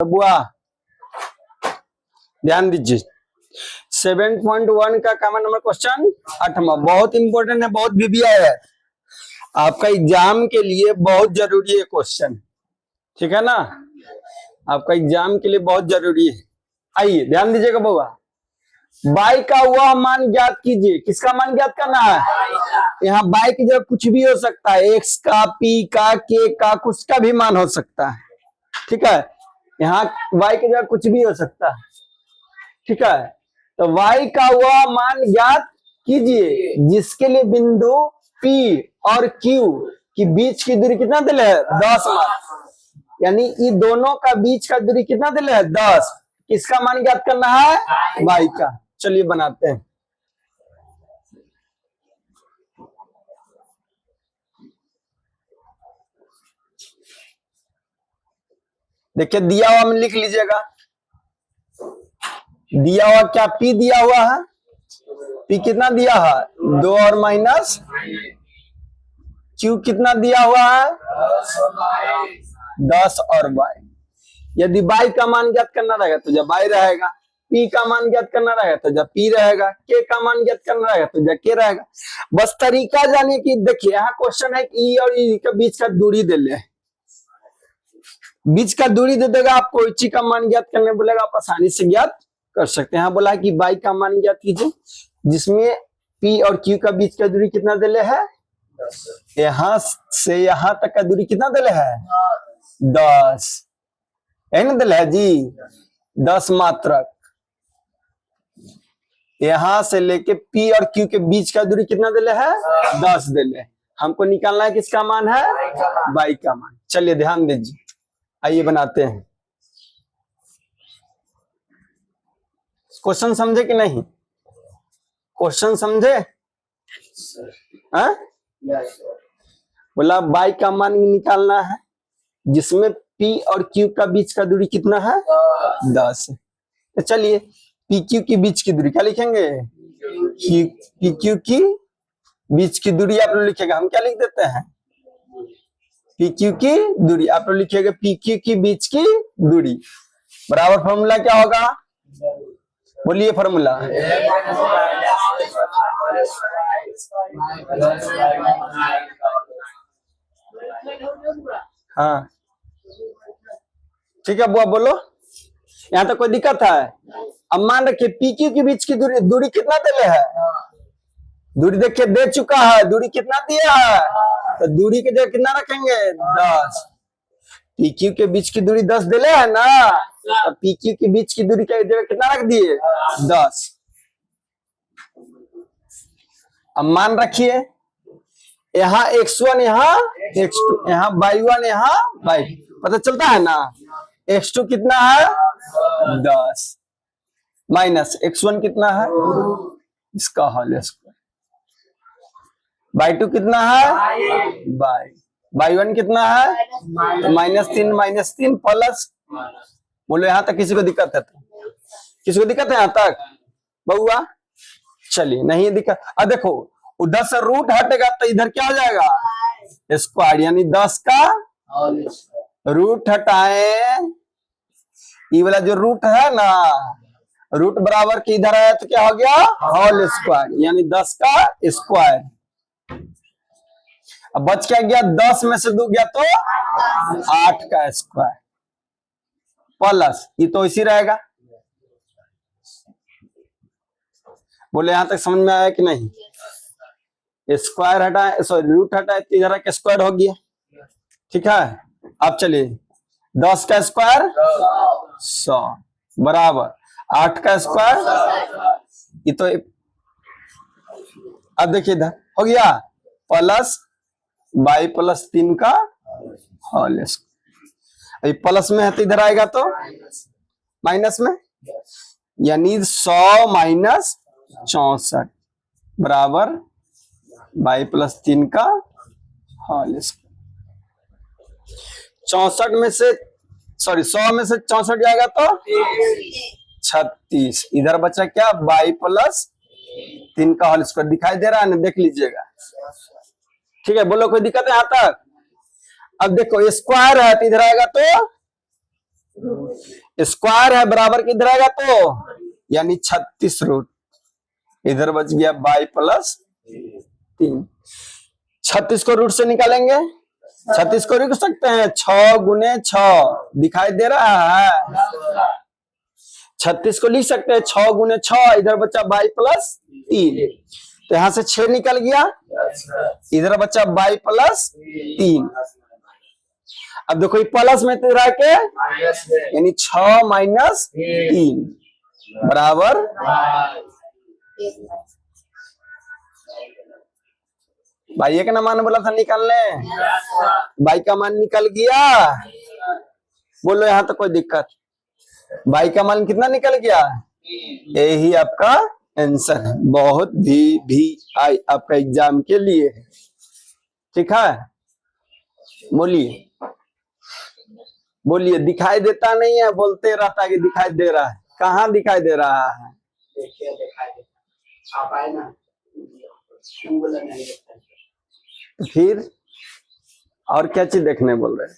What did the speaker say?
बुआ ध्यान दीजिए। 7.1 का कॉमन नंबर क्वेश्चन 8वां बहुत इंपॉर्टेंट है, बहुत बीबीआई है आपका एग्जाम के लिए, बहुत जरूरी है क्वेश्चन, ठीक है ना। आपका एग्जाम के लिए बहुत जरूरी है। आइए ध्यान दीजिएगा बुआ। बाई का वह मान ज्ञात कीजिए। किसका मान ज्ञात करना है? यहाँ बाई की जगह कुछ भी हो सकता है, एक्स का, पी का, के का, कुछ का भी मान हो सकता है, ठीक है। यहाँ y की जगह कुछ भी हो सकता है, ठीक है। तो y का वह मान ज्ञात कीजिए जिसके लिए बिंदु P और Q की बीच की दूरी कितना दिले है? 10 मान। यानी इन दोनों का बीच का दूरी कितना दिले है? 10। किसका मान ज्ञात करना है? y का। चलिए बनाते हैं। देखिए दिया हुआ में लिख लीजिएगा। दिया हुआ क्या? P दिया हुआ है। P कितना दिया है? 2 और माइनस। Q कितना दिया हुआ है? 10 और y। यदि y का मान ज्ञात करना रहेगा तो जब y रहेगा, P का मान ज्ञात करना रहेगा तो जब P रहेगा, K का मान ज्ञात करना रहेगा तो जब K रहेगा। बस तरीका जानिए कि देखिए यहाँ क्वेश्चन है कि E और E के बीच का दूरी दे ले, बीच का दूरी दे देगा आपको, इसी का मान ज्ञात करने बोलेगा, आप आसानी से ज्ञात कर सकते हैं। यहाँ बोला है कि y का मान ज्ञात कीजिए जिसमें P और Q का बीच का दूरी कितना दिले है? यहां से यहां तक का दूरी कितना दिले है? 10 है ना दिले है जी, 10 मात्रक। यहां से लेके P और Q के बीच का दूरी कितना दिले है? 10 दिले। हमको निकालना है किसका मान है? y का मान। चलिए ध्यान दीजिए, आइए बनाते हैं। क्वेश्चन समझे कि नहीं? क्वेश्चन समझे? बोला y का मान निकालना है जिसमें P और Q का बीच का दूरी कितना है? 10। तो चलिए PQ की बीच की दूरी क्या लिखेंगे? PQ की बीच की दूरी आप लोग लिखेगा, हम क्या लिख देते हैं? PQ की दूरी आप लोग लिखिएगा, PQ की बीच की दूरी बराबर फॉर्मूला क्या होगा? बोलिए फॉर्मूला। हाँ ठीक है बुआ बोलो। यहाँ तक कोई दिक्कत है? अब मान रखिए PQ के बीच की दूरी कितना दिले है? दूरी देखिए दे चुका है, दूरी कितना दिया है? तो दूरी के जगह कितना रखेंगे? 10। PQ के बीच की दूरी 10 दिले है ना, तो PQ के बीच की दूरी के जगह कितना रख दिए? 10। अब मान रखिए यहाँ x1 यहाँ x2 यहाँ y1 यहाँ y, पता चलता है ना। x2 कितना है? 10 माइनस x1 कितना है? इसका होल स्क्वायर। y2 कितना है? y1 कितना है? तो -3 प्लस। बोलो यहाँ तक किसी को दिक्कत है? तो किसी को दिक्कत है यहाँ तक बउआ? चलिए नहीं दिक्कत। अब देखो उधर से रूट हटेगा तो इधर क्या हो जाएगा? स्क्वायर, यानी 10 का रूट हटाए, ये वाला जो रूट है ना, रूट बराबर के इधर आया तो क्या हो गया? होल स्क्वायर, यानी 10 का स्क्वायर। अब बच क्या गया? 10 में से 2 गया तो 8 का स्क्वायर प्लस, ये तो इसी रहेगा। बोले यहां तक समझ में आया कि नहीं? स्क्वायर हटाए, सॉरी रूट हटाए तो इधर का स्क्वायर हो गया, ठीक है। अब चलिए 10 का स्क्वायर 100 बराबर 8 का स्क्वायर, ये तो अब देखिए इधर हो गया प्लस y प्लस 3 का होल स्क्वायर। प्लस में है तो इधर आएगा तो माइनस में, यानी 100 माइनस 64 बराबर y प्लस 3 का होल स्क्वायर। 64 में से सॉरी 100 में से 64 जाएगा तो 36। इधर बचा क्या? y प्लस 3 का होल स्क्वायर। दिखाई दे रहा है ना? देख लीजिएगा, ठीक है। बोलो कोई दिक्कत है यहाँ तक? अब देखो स्क्वायर है तो इधर आएगा तो स्क्वायर है बराबर किधर आएगा तो यानी 36 रूट, इधर बच गया बाई प्लस 3। 36 को रूट से निकालेंगे, 36 को लिख सकते हैं 6 गुने 6, दिखाई दे रहा है। 36 को लिख सकते हैं 6 गुने 6, इधर बचा बाई प्लस 3, तो यहां से 6 निकल गया, इधर बचा बाई प्लस 3। अब देखो प्लस में तो रह के यानी 6 माइनस 3 बराबर भाई का ना मान बोला था निकालने, बाई का मान निकल गया, बोलो यहाँ तो कोई दिक्कत। बाई का मान कितना निकल गया, यही आपका आंसर है। बहुत भी आई आपका एग्जाम के लिए, ठीक है। बोलिए बोलिए, दिखाई देता नहीं है, बोलते रहता है कि दिखाई दे रहा है, कहाँ दिखाई दे रहा है। देखिए दिखाई देता आप आए ना, फिर और क्या चीज देखने बोल रहे हैं।